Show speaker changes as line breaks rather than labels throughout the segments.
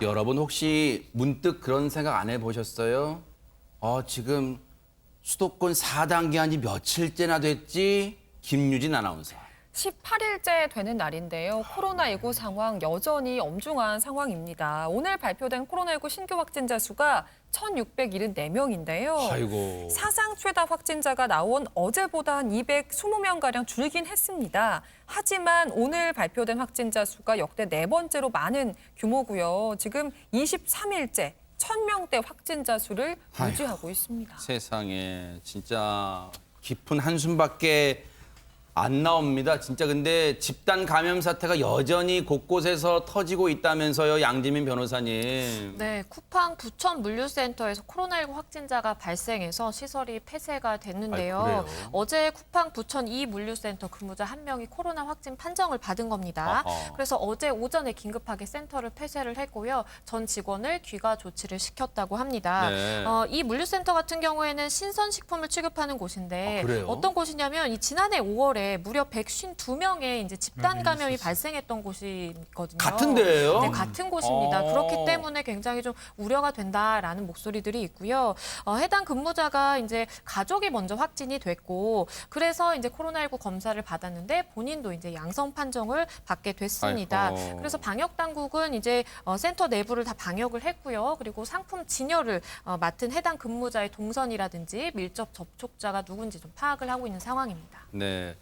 여러분 혹시 문득 그런 생각 안 해보셨어요? 지금 수도권 4단계 한지 며칠째나 됐지? 김유진 아나운서.
18일째 되는 날인데요. 코로나19 상황 여전히 엄중한 상황입니다. 오늘 발표된 코로나19 신규 확진자 수가 1,674명인데요.
아이고.
사상 최다 확진자가 나온 어제보다 한 220명가량 줄긴 했습니다. 하지만 오늘 발표된 확진자 수가 역대 네 번째로 많은 규모고요. 지금 23일째 1,000명대 확진자 수를 유지하고 있습니다.
세상에 진짜 깊은 한숨밖에 안 나옵니다. 진짜 근데 집단 감염 사태가 여전히 곳곳에서 터지고 있다면서요, 양지민 변호사님.
네, 쿠팡 부천 물류센터에서 코로나19 확진자가 발생해서 시설이 폐쇄가 됐는데요.
그래요?
어제 쿠팡 부천 2 물류센터 근무자 한 명이 코로나 확진 판정을 받은 겁니다.
아하.
그래서 어제 오전에 긴급하게 센터를 폐쇄를 했고요. 전 직원을 귀가 조치를 시켰다고 합니다.
네.
이 물류센터 같은 경우에는 신선식품을 취급하는 곳인데
그래요?
어떤 곳이냐면 이 지난해 5월에 무려 152명의 이제 집단 감염이 발생했던 곳이거든요.
같은 데예요?
네, 같은 곳입니다.
어.
그렇기 때문에 굉장히 좀 우려가 된다라는 목소리들이 있고요. 해당 근무자가 이제 가족이 먼저 확진이 됐고 그래서 이제 코로나19 검사를 받았는데 본인도 이제 양성 판정을 받게 됐습니다.
아이고.
그래서 방역 당국은 이제 센터 내부를 다 방역을 했고요. 그리고 상품 진열을 맡은 해당 근무자의 동선이라든지 밀접 접촉자가 누군지 좀 파악을 하고 있는 상황입니다.
네.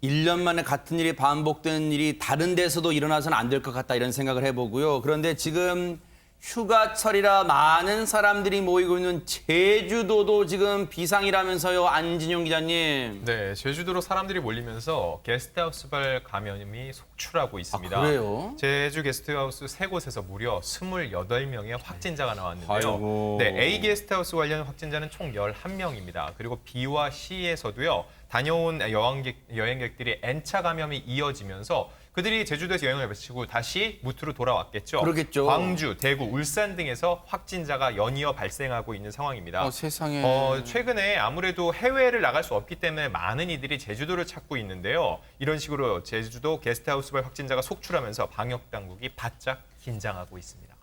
1년 만에 같은 일이 반복되는 일이 다른 데서도 일어나서는 안 될 것 같다 이런 생각을 해보고요. 그런데 지금 휴가철이라 많은 사람들이 모이고 있는 제주도도 지금 비상이라면서요. 안진용 기자님.
네, 제주도로 사람들이 몰리면서 게스트하우스발 감염이 속출하고 있습니다.
그래요?
제주 게스트하우스 세 곳에서 무려 28명의 확진자가 나왔는데요.
아이고.
네, A 게스트하우스 관련 확진자는 총 11명입니다. 그리고 B와 C에서도요. 다녀온 여행객들이 N차 감염이 이어지면서 그들이 제주도에서 여행을 마치고 다시 무트로 돌아왔겠죠.
그러겠죠.
광주, 대구, 울산 등에서 확진자가 연이어 발생하고 있는 상황입니다.
세상에.
최근에 아무래도 해외를 나갈 수 없기 때문에 많은 이들이 제주도를 찾고 있는데요. 이런 식으로 제주도 게스트하우스발 확진자가 속출하면서 방역 당국이 바짝 긴장하고 있습니다.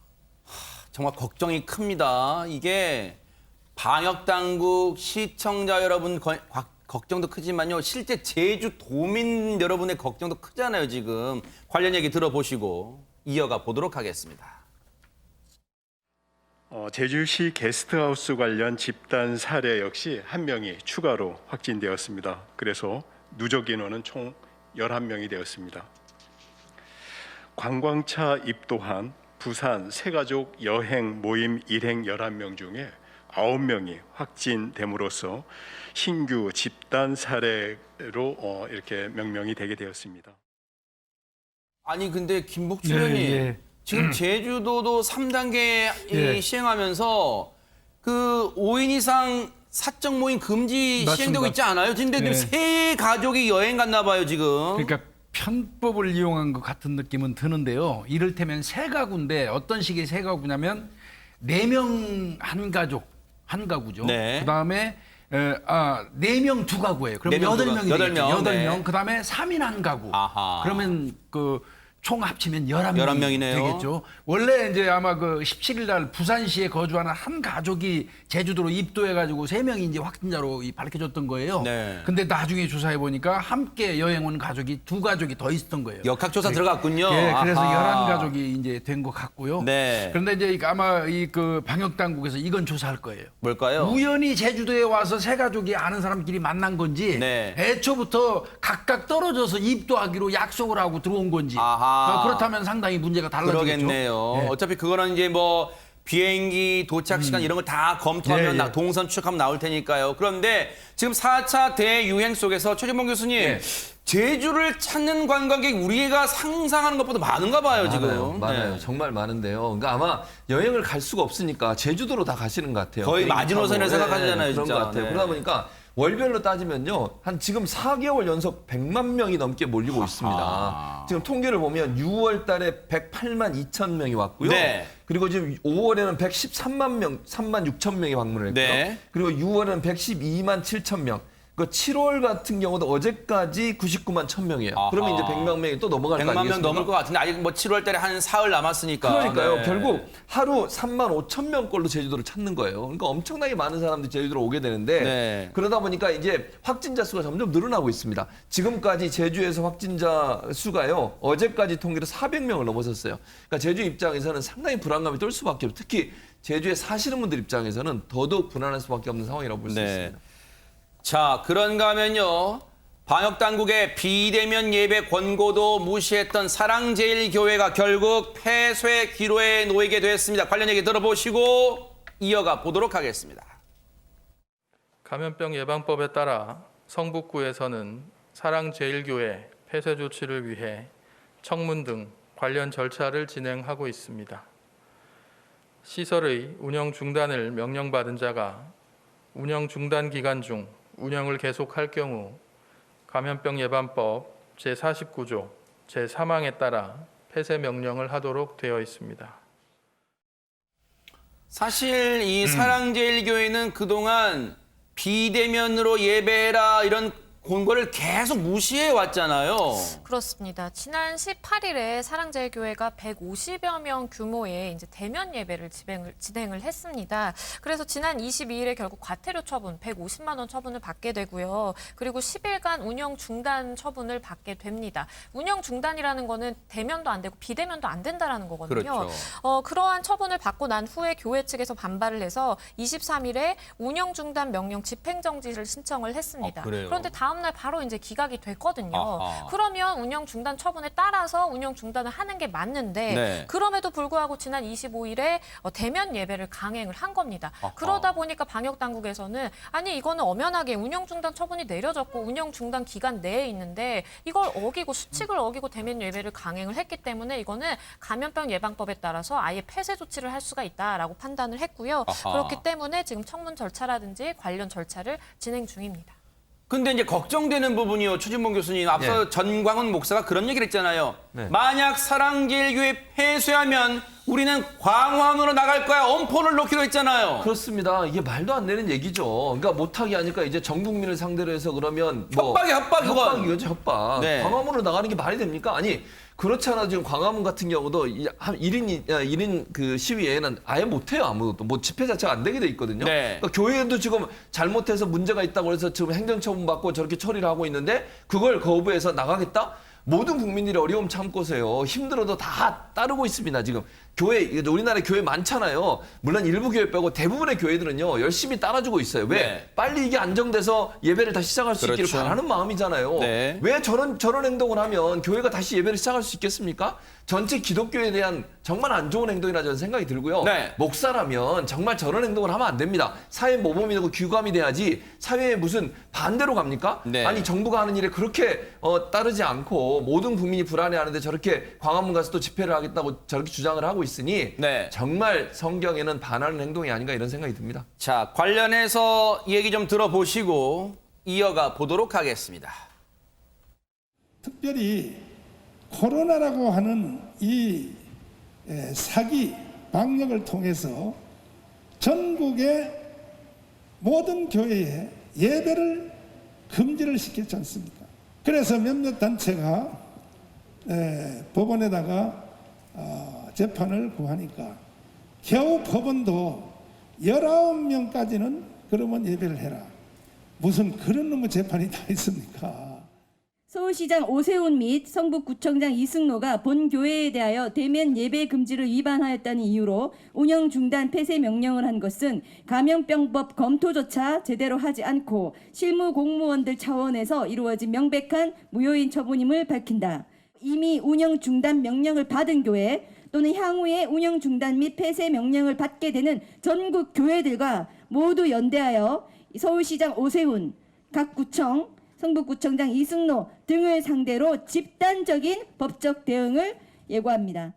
정말 걱정이 큽니다. 이게 방역 당국, 시청자 여러분 걱정도 크지만요. 실제 제주 도민 여러분의 걱정도 크잖아요, 지금. 관련 얘기 들어보시고 이어가 보도록 하겠습니다.
제주시 게스트하우스 관련 집단 사례 역시 한 명이 추가로 확진되었습니다. 그래서 누적 인원은 총 11명이 되었습니다. 관광차 입도한 부산 새가족 여행 모임 일행 11명 중에 9명이 확진됨으로써 신규 집단 사례로 이렇게 명명이 되게 되었습니다.
아니 근데 김복주 의원님
예.
지금 제주도도 3단계
예.
시행하면서 그 5인 이상 사적 모임 금지
맞습니다.
시행되고 있지 않아요? 근데
네.
세 가족이 여행 갔나 봐요, 지금.
그러니까 편법을 이용한 것 같은 느낌은 드는데요. 이를테면 세 가구인데 어떤 식의 세 가구냐면 4명 한 가구죠.
네.
그다음에 4명 두 가구예요. 그럼
네 명 두
8명이
가구.
되겠죠.
8명,
8명.
네.
그다음에 3인 한 가구.
아하.
그러면 총 합치면 11명이
11명이네요.
되겠죠. 원래 이제 아마 17일 날 부산시에 거주하는 한 가족이 제주도로 입도해가지고 3명이 이제 확진자로 밝혀졌던 거예요.
네.
근데 나중에 조사해 보니까 함께 여행 온 가족이 두 가족이 더 있었던 거예요.
역학조사 들어갔군요.
예, 그래서
아하.
11가족이 이제 된 것 같고요.
네.
그런데 이제 아마 그 방역 당국에서 이건 조사할 거예요.
뭘까요?
우연히 제주도에 와서 세 가족이 아는 사람끼리 만난 건지
네.
애초부터 각각 떨어져서 입도하기로 약속을 하고 들어온 건지
아하.
그렇다면 상당히 문제가 달라지겠죠.
그러겠네요.
예.
어차피 그거는 이제 뭐 비행기 도착 시간 이런 걸 다 검토하면
예, 예.
동선 추적하면 나올 테니까요. 그런데 지금 4차 대유행 속에서 최진봉 교수님
예.
제주를 찾는 관광객 우리가 상상하는 것보다 많은가 봐요, 지금.
많아요.
네.
정말 많은데요. 그러니까 아마 여행을 갈 수가 없으니까 제주도로 다 가시는 것 같아요.
거의
비행기
마지노선이라
타고.
생각하잖아요,
그런
진짜.
것 같아요.
네.
그러다 보니까 월별로 따지면요. 한 지금 4개월 연속 100만 명이 넘게 몰리고 있습니다. 지금 통계를 보면 6월 달에 108만 2천 명이 왔고요.
네.
그리고 지금 5월에는 113만 명, 3만 6천 명이 방문을 했고요.
네.
그리고 6월에는 112만 7천 명. 그러니까 7월 같은 경우도 어제까지 99만 1,000명이에요.
아하.
그러면 이제 100만 명이 또 넘어갈 거
100만 명
아니겠습니까?
넘을 것 같은데 아직 뭐 7월 달에 한 사흘 남았으니까.
그러니까요.
네.
결국 하루 3만 5천 명꼴로 제주도를 찾는 거예요. 그러니까 엄청나게 많은 사람들이 제주도로 오게 되는데
네.
그러다 보니까 이제 확진자 수가 점점 늘어나고 있습니다. 지금까지 제주에서 확진자 수가요. 어제까지 통계로 400명을 넘어섰어요. 그러니까 제주 입장에서는 상당히 불안감이 떨 수밖에 없어요. 특히 제주에 사시는 분들 입장에서는 더더욱 불안할 수밖에 없는 상황이라고 볼 수
네.
있습니다.
자, 그런가 하면요. 방역당국의 비대면 예배 권고도 무시했던 사랑제일교회가 결국 폐쇄 기로에 놓이게 됐습니다. 관련 얘기 들어보시고 이어가 보도록 하겠습니다.
감염병 예방법에 따라 성북구에서는 사랑제일교회 폐쇄 조치를 위해 청문 등 관련 절차를 진행하고 있습니다. 시설의 운영 중단을 명령받은 자가 운영 중단 기간 중 운영을 계속할 경우 감염병 예방법 제49조 제3항에 따라 폐쇄 명령을 하도록 되어 있습니다.
사실 이 사랑제일교회는 그동안 비대면으로 예배해라 이런 권고를 계속 무시해 왔잖아요.
그렇습니다. 지난 18일에 사랑제일교회가 150여 명 규모의 이제 대면 예배를 진행을 했습니다. 그래서 지난 22일에 결국 과태료 처분 150만 원 처분을 받게 되고요. 그리고 10일간 운영 중단 처분을 받게 됩니다. 운영 중단이라는 거는 대면도 안 되고 비대면도 안 된다라는 거거든요.
그렇죠.
그러한 처분을 받고 난 후에 교회 측에서 반발을 해서 23일에 운영 중단 명령 집행정지를 신청을 했습니다.
그래요?
그런데 다음날 바로 이제 기각이 됐거든요.
아하.
그러면 운영 중단 처분에 따라서 운영 중단을 하는 게 맞는데
네.
그럼에도 불구하고 지난 25일에 대면 예배를 강행을 한 겁니다.
아하.
그러다 보니까 방역 당국에서는 아니 이거는 엄연하게 운영 중단 처분이 내려졌고 운영 중단 기간 내에 있는데 이걸 어기고 수칙을 어기고 대면 예배를 강행을 했기 때문에 이거는 감염병 예방법에 따라서 아예 폐쇄 조치를 할 수가 있다라고 판단을 했고요.
아하.
그렇기 때문에 지금 청문 절차라든지 관련 절차를 진행 중입니다.
근데 이제 걱정되는 부분이요. 최진봉 교수님, 앞서 전광훈 목사가 그런 얘기를 했잖아요.
네.
만약 사랑제일교회 폐쇄하면 우리는 광화문으로 나갈 거야. 엄포를 놓기로 했잖아요.
그렇습니다. 이게 말도 안 되는 얘기죠. 그러니까 못하게 하니까 이제 전 국민을 상대로 해서 그러면
협박이야, 협박, 이건.
협박이죠, 협박.
네.
광화문으로 나가는 게 말이 됩니까? 아니 그렇지 않아도 지금 광화문 같은 경우도 한 1인 그 시위에는 아예 못해요, 아무것도. 뭐 집회 자체가 안 되게 돼 있거든요.
네.
그러니까 교회도 지금 잘못해서 문제가 있다고 해서 지금 행정처분 받고 저렇게 처리를 하고 있는데 그걸 거부해서 나가겠다? 모든 국민들이 어려움 참고서요. 힘들어도 다 따르고 있습니다, 지금. 교회, 우리나라에 교회 많잖아요. 물론 일부 교회 빼고 대부분의 교회들은요, 열심히 따라주고 있어요. 왜?
네.
빨리 이게 안정돼서 예배를 다시 시작할 수 있기를
그렇죠.
바라는 마음이잖아요.
네.
왜 저런 행동을 하면 교회가 다시 예배를 시작할 수 있겠습니까? 전체 기독교에 대한 정말 안 좋은 행동이라 저는 생각이 들고요.
네.
목사라면 정말 저런 행동을 하면 안 됩니다. 사회 모범이 되고 규감이 돼야지 사회에 무슨 반대로 갑니까?
네.
아니 정부가 하는 일에 그렇게 따르지 않고 모든 국민이 불안해하는데 저렇게 광화문 가서 또 집회를 하겠다고 저렇게 주장을 하고 있으니
네.
정말 성경에는 반하는 행동이 아닌가 이런 생각이 듭니다.
자, 관련해서 얘기 좀 들어보시고 이어가 보도록 하겠습니다.
특별히 코로나라고 하는 이 사기 방역을 통해서 전국의 모든 교회에 예배를 금지를 시켰지 않습니까? 그래서 몇몇 단체가 법원에다가 재판을 구하니까 겨우 법원도 19명까지는 그러면 예배를 해라. 무슨 그런 놈의 재판이 다 있습니까?
서울시장 오세훈 및 성북구청장 이승로가 본 교회에 대하여 대면 예배 금지를 위반하였다는 이유로 운영 중단 폐쇄 명령을 한 것은 감염병법 검토조차 제대로 하지 않고 실무 공무원들 차원에서 이루어진 명백한 무효인 처분임을 밝힌다. 이미 운영 중단 명령을 받은 교회 또는 향후에 운영 중단 및 폐쇄 명령을 받게 되는 전국 교회들과 모두 연대하여 서울시장 오세훈, 각 구청, 성북구청장 이승로 등을 상대로 집단적인 법적 대응을 예고합니다.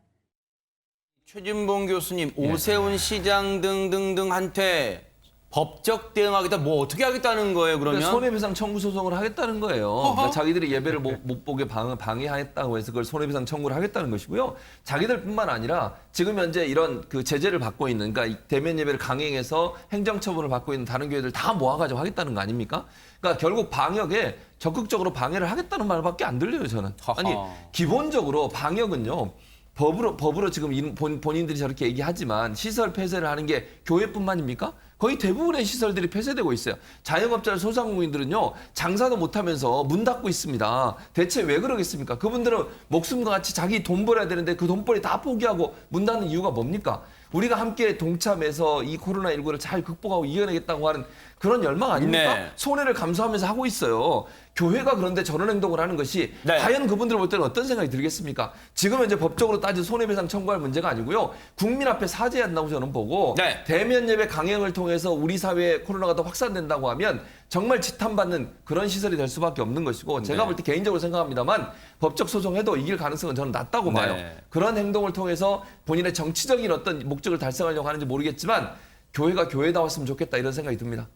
최진봉 교수님, 오세훈 시장 등등등한테 법적 대응하겠다. 뭐 어떻게 하겠다는 거예요, 그러면?
그러니까 손해배상 청구 소송을 하겠다는 거예요. 그러니까 자기들이 예배를 못 보게 방해했다고 해서 그걸 손해배상 청구를 하겠다는 것이고요. 자기들뿐만 아니라 지금 현재 이런 그 제재를 받고 있는, 그러니까 대면 예배를 강행해서 행정처분을 받고 있는 다른 교회들 다 모아가지고 하겠다는 거 아닙니까? 그러니까 결국 방역에 적극적으로 방해를 하겠다는 말밖에 안 들려요, 저는. 아니, 기본적으로 방역은요. 법으로 지금 본인들이 저렇게 얘기하지만 시설 폐쇄를 하는 게 교회뿐만입니까? 거의 대부분의 시설들이 폐쇄되고 있어요. 자영업자 소상공인들은요, 장사도 못하면서 문 닫고 있습니다. 대체 왜 그러겠습니까? 그분들은 목숨과 같이 자기 돈 벌어야 되는데 그 돈벌이 다 포기하고 문 닫는 이유가 뭡니까? 우리가 함께 동참해서 이 코로나19를 잘 극복하고 이겨내겠다고 하는 그런 열망 아닙니까?
네.
손해를 감수하면서 하고 있어요. 교회가 그런데 저런 행동을 하는 것이
네.
과연 그분들 볼 때는 어떤 생각이 들겠습니까? 지금은 이제 법적으로 따져 손해배상 청구할 문제가 아니고요. 국민 앞에 사죄해야 한다고 저는 보고
네.
대면 예배 강행을 통해서 우리 사회에 코로나가 더 확산된다고 하면 정말 지탄받는 그런 시설이 될 수밖에 없는 것이고 제가
네.
볼 때 개인적으로 생각합니다만 법적 소송해도 이길 가능성은 저는 낮다고
네.
봐요. 그런 행동을 통해서 본인의 정치적인 어떤 목적을 달성하려고 하는지 모르겠지만 교회가 교회다웠으면 좋겠다 이런 생각이 듭니다.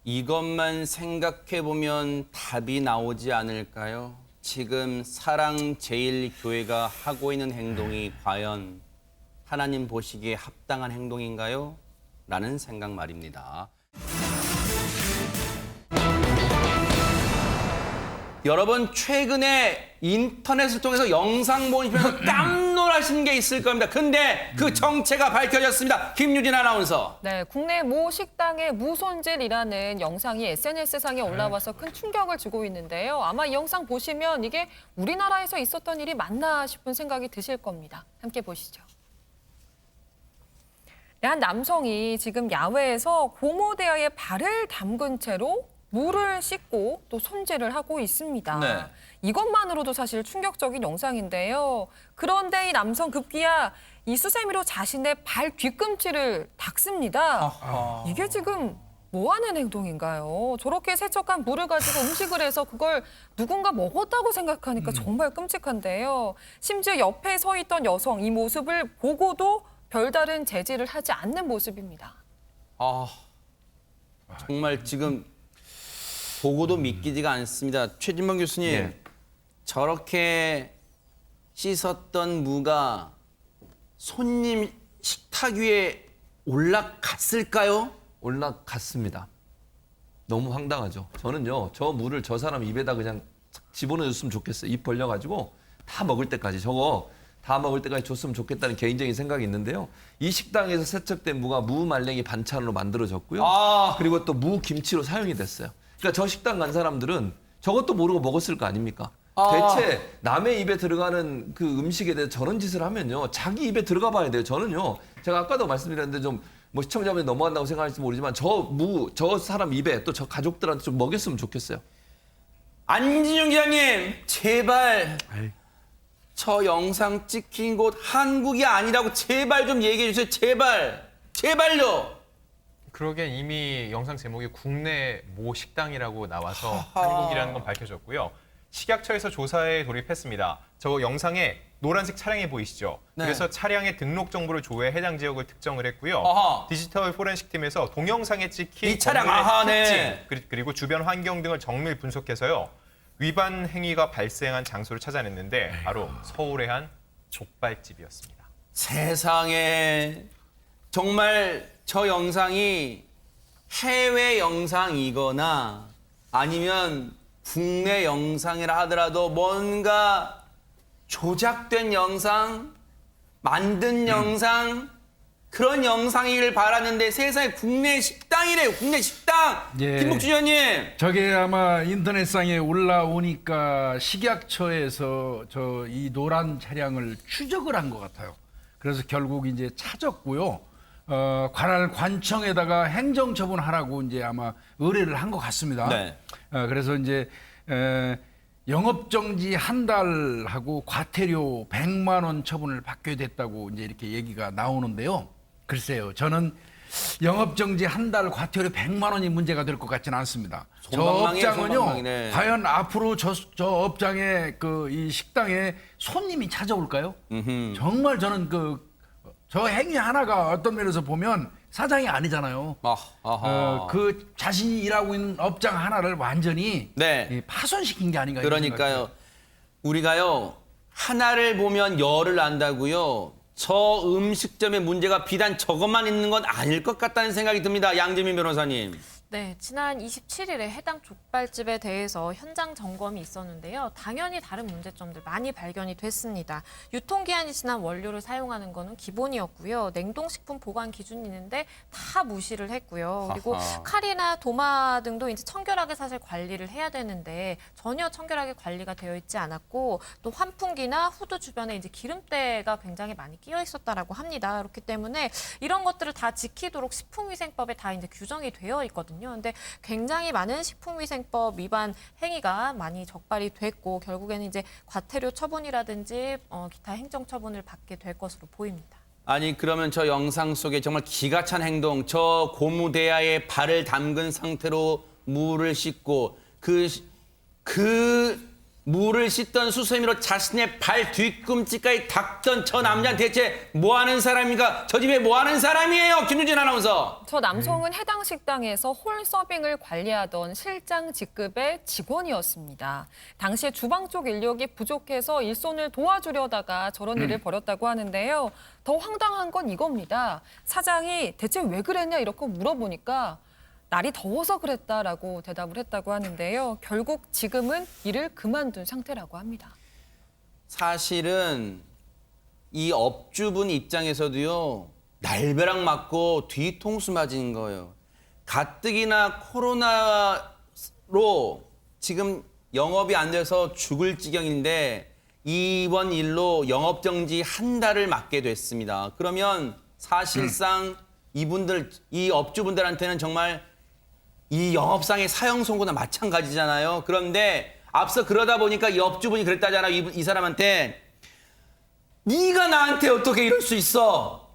이것만 생각해보면 답이 나오지 않을까요? 지금 사랑제일교회가 하고 있는 행동이 과연 하나님 보시기에 합당한 행동인가요? 라는 생각 말입니다. 여러분 최근에 인터넷을 통해서 영상 보시면서 깜놀하신 게 있을 겁니다. 근데 그 정체가 밝혀졌습니다. 김유진 아나운서.
네, 국내 모 식당의 무손질이라는 영상이 SNS상에 올라와서 큰 충격을 주고 있는데요. 아마 이 영상 보시면 이게 우리나라에서 있었던 일이 맞나 싶은 생각이 드실 겁니다. 함께 보시죠. 네, 한 남성이 지금 야외에서 고모대야에 발을 담근 채로 물을 씻고 또 손질을 하고 있습니다.
네.
이것만으로도 사실 충격적인 영상인데요. 그런데 이 남성 급기야 이 수세미로 자신의 발 뒤꿈치를 닦습니다. 이게 지금 뭐 하는 행동인가요? 저렇게 세척한 물을 가지고 음식을 해서 그걸 누군가 먹었다고 생각하니까 정말 끔찍한데요. 심지어 옆에 서 있던 여성 이 모습을 보고도 별다른 제지를 하지 않는 모습입니다.
정말 지금 보고도 믿기지가 않습니다. 최진범 교수님,
네.
저렇게 씻었던 무가 손님 식탁 위에 올라갔을까요?
올라갔습니다. 너무 황당하죠. 저는요, 저 물을 저 사람 입에다 그냥 집어넣어줬으면 좋겠어요. 입 벌려가지고 다 먹을 때까지 저거 다 먹을 때까지 줬으면 좋겠다는 개인적인 생각이 있는데요. 이 식당에서 세척된 무가 무 말랭이 반찬으로 만들어졌고요. 그리고 또 무 김치로 사용이 됐어요. 그러니까 저 식당 간 사람들은 저것도 모르고 먹었을 거 아닙니까? 대체 남의 입에 들어가는 그 음식에 대해서 저런 짓을 하면요. 자기 입에 들어가 봐야 돼요. 저는요. 제가 아까도 말씀드렸는데 좀 뭐 시청자분이 넘어간다고 생각할지 모르지만 저 사람 입에 또 저 가족들한테 좀 먹였으면 좋겠어요.
안진영 기자님, 제발 저 영상 찍힌 곳 한국이 아니라고 제발 좀 얘기해 주세요. 제발요.
그러기엔 이미 영상 제목이 국내 모 식당이라고 나와서 한국이라는 건 밝혀졌고요. 식약처에서 조사에 돌입했습니다. 저 영상에 노란색 차량이 보이시죠?
네.
그래서 차량의 등록 정보를 조회해 해당 지역을 특정을 했고요.
아하.
디지털 포렌식 팀에서 동영상에 찍힌
이 차량,
건물의
아하,
특징,
네.
그리고 주변 환경 등을 정밀 분석해서요. 위반 행위가 발생한 장소를 찾아냈는데 바로 서울의 한 족발집이었습니다.
세상에 정말 저 영상이 해외 영상이거나 아니면 국내 영상이라 하더라도 뭔가 조작된 영상, 만든 영상 그런 영상이길 바랐는데 세상에 국내 식당이래요. 국내 식당.
예.
김복준 의원님.
저게 아마 인터넷상에 올라오니까 식약처에서 저 이 노란 차량을 추적을 한 것 같아요. 그래서 결국 이제 찾았고요. 관할 관청에다가 행정처분하라고 이제 아마 의뢰를 한 것 같습니다.
네.
그래서 이제 영업정지 한 달하고 과태료 100만 원 처분을 받게 됐다고 이제 이렇게 얘기가 나오는데요. 글쎄요, 저는 영업정지 한 달 과태료 100만 원이 문제가 될 것 같지는 않습니다. 저
손방망이에요,
업장은요,
손방망이네.
과연 앞으로 저 업장에 이 식당에 손님이 찾아올까요? 정말 저는 저 행위 하나가 어떤 면에서 보면 사장이 아니잖아요.
아하.
그 자신이 일하고 있는 업장 하나를 완전히
네.
파손시킨 게 아닌가. 이런 생각이
그러니까요. 우리가요. 하나를 보면 열을 안다고요. 저 음식점의 문제가 비단 저것만 있는 건 아닐 것 같다는 생각이 듭니다. 양재민 변호사님.
네, 지난 27일에 해당 족발집에 대해서 현장 점검이 있었는데요. 당연히 다른 문제점들 많이 발견이 됐습니다. 유통기한이 지난 원료를 사용하는 거는 기본이었고요. 냉동식품 보관 기준이 있는데 다 무시를 했고요. 그리고
아하.
칼이나 도마 등도 이제 청결하게 사실 관리를 해야 되는데 전혀 청결하게 관리가 되어 있지 않았고 또 환풍기나 후드 주변에 이제 기름때가 굉장히 많이 끼어 있었다라고 합니다. 그렇기 때문에 이런 것들을 다 지키도록 식품위생법에 다 이제 규정이 되어 있거든요. 근데 굉장히 많은 식품위생법 위반 행위가 많이 적발이 됐고 결국에는 이제 과태료 처분이라든지 기타 행정처분을 받게 될 것으로 보입니다.
아니 그러면 저 영상 속에 정말 기가 찬 행동, 저 고무대야에 발을 담근 상태로 물을 씻고 그 물을 씻던 수세미로 자신의 발 뒤꿈치까지 닦던 저 남자는 대체 뭐 하는 사람인가? 저 집에 뭐 하는 사람이에요? 김유진 아나운서.
저 남성은 해당 식당에서 홀 서빙을 관리하던 실장 직급의 직원이었습니다. 당시에 주방 쪽 인력이 부족해서 일손을 도와주려다가 저런 일을 벌였다고 하는데요. 더 황당한 건 이겁니다. 사장이 대체 왜 그랬냐 이렇게 물어보니까 날이 더워서 그랬다라고 대답을 했다고 하는데요. 결국 지금은 일을 그만둔 상태라고 합니다.
사실은 이 업주분 입장에서도요. 날벼락 맞고 뒤통수 맞은 거예요. 가뜩이나 코로나로 지금 영업이 안 돼서 죽을 지경인데 이번 일로 영업정지 한 달을 맞게 됐습니다. 그러면 사실상 이 업주분들한테는 정말 이 영업상의 사형 선고나 마찬가지잖아요. 그런데 앞서 그러다 보니까 이 업주분이 그랬다잖아요. 이 사람한테 네가 나한테 어떻게 이럴 수 있어?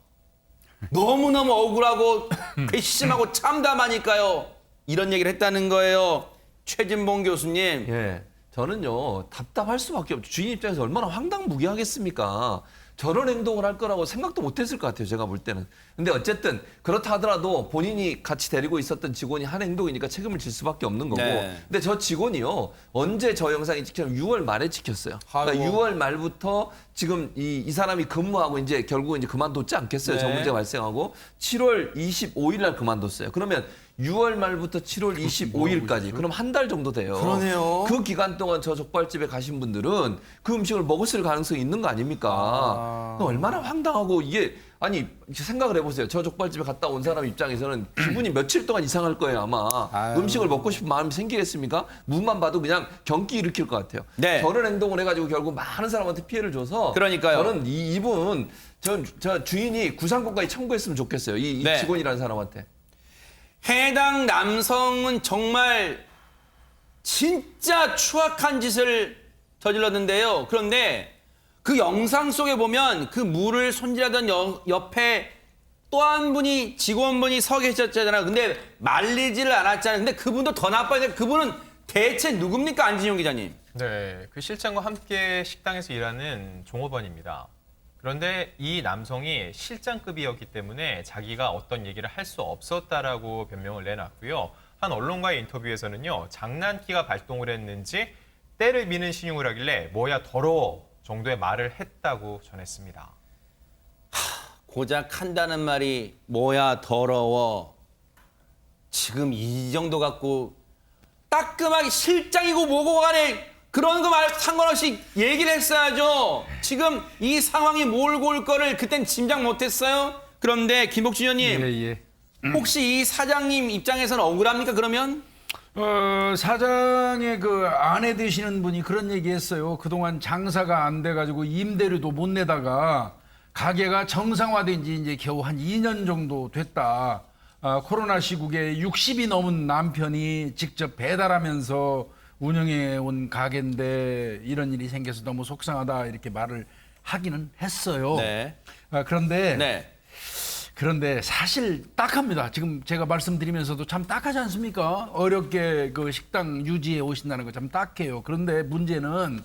너무너무 억울하고 괘씸하고 참담하니까요. 이런 얘기를 했다는 거예요. 최진봉 교수님.
예, 저는요 답답할 수밖에 없죠. 주인 입장에서 얼마나 황당무계하겠습니까? 저런 행동을 할 거라고 생각도 못했을 것 같아요. 제가 볼 때는. 근데 어쨌든 그렇다 하더라도 본인이 같이 데리고 있었던 직원이 한 행동이니까 책임을 질 수밖에 없는 거고.
네.
근데 저 직원이요 언제 저 영상이 찍혔냐면 6월 말에 찍혔어요. 그러니까
아이고.
6월 말부터 지금 이 사람이 근무하고 이제 결국 이제 그만뒀지 않겠어요. 저
네.
문제가 발생하고 7월 25일 날 그만뒀어요. 그러면 6월 말부터 7월 25일까지 그럼 한 달 정도 돼요.
그러네요.
그 기간 동안 저 족발집에 가신 분들은 그 음식을 먹었을 가능성이 있는 거 아닙니까? 얼마나 황당하고 이게 아니 생각을 해보세요. 저 족발집에 갔다 온 사람 입장에서는 기분이 며칠 동안 이상할 거예요 아마.
아유.
음식을 먹고 싶은 마음이 생기겠습니까? 문만 봐도 그냥 경기 일으킬 것 같아요.
네.
저런 행동을 해가지고 결국 많은 사람한테 피해를 줘서
그러니까요.
저는 이분 저 주인이 구상권까지 청구했으면 좋겠어요. 이
네.
직원이라는 사람한테.
해당 남성은 정말 진짜 추악한 짓을 저질렀는데요. 그런데 그 영상 속에 보면 그 물을 손질하던 옆에 또 한 분이 직원분이 서 계셨잖아요. 근데 말리지를 않았잖아요. 근데 그분도 더 나빠요. 그분은 대체 누굽니까? 안진용 기자님.
네, 그 실장과 함께 식당에서 일하는 종업원입니다. 그런데 이 남성이 실장급이었기 때문에 자기가 어떤 얘기를 할 수 없었다라고 변명을 내놨고요. 한 언론과의 인터뷰에서는요. 장난기가 발동을 했는지 때를 미는 신용을 하길래 뭐야 더러워 정도의 말을 했다고 전했습니다.
고작 한다는 말이 뭐야 더러워. 지금 이 정도 갖고 따끔하게 실장이고 뭐고 간에 그런 거 말 상관없이 얘기를 했어야죠. 지금 이 상황이 몰고 올 거를 그땐 짐작 못했어요. 그런데 김복준 의원님
예.
혹시 이 사장님 입장에서는 억울합니까 그러면?
사장의 그 아내 되시는 분이 그런 얘기했어요. 그동안 장사가 안 돼가지고 임대료도 못 내다가 가게가 정상화된 지 이제 겨우 한 2년 정도 됐다. 코로나 시국에 60이 넘은 남편이 직접 배달하면서 운영해 온 가게인데 이런 일이 생겨서 너무 속상하다 이렇게 말을 하기는 했어요.
네.
그런데
네.
그런데 사실 딱합니다. 지금 제가 말씀드리면서도 참 딱하지 않습니까? 어렵게 그 식당 유지해 오신다는 거 참 딱해요. 그런데 문제는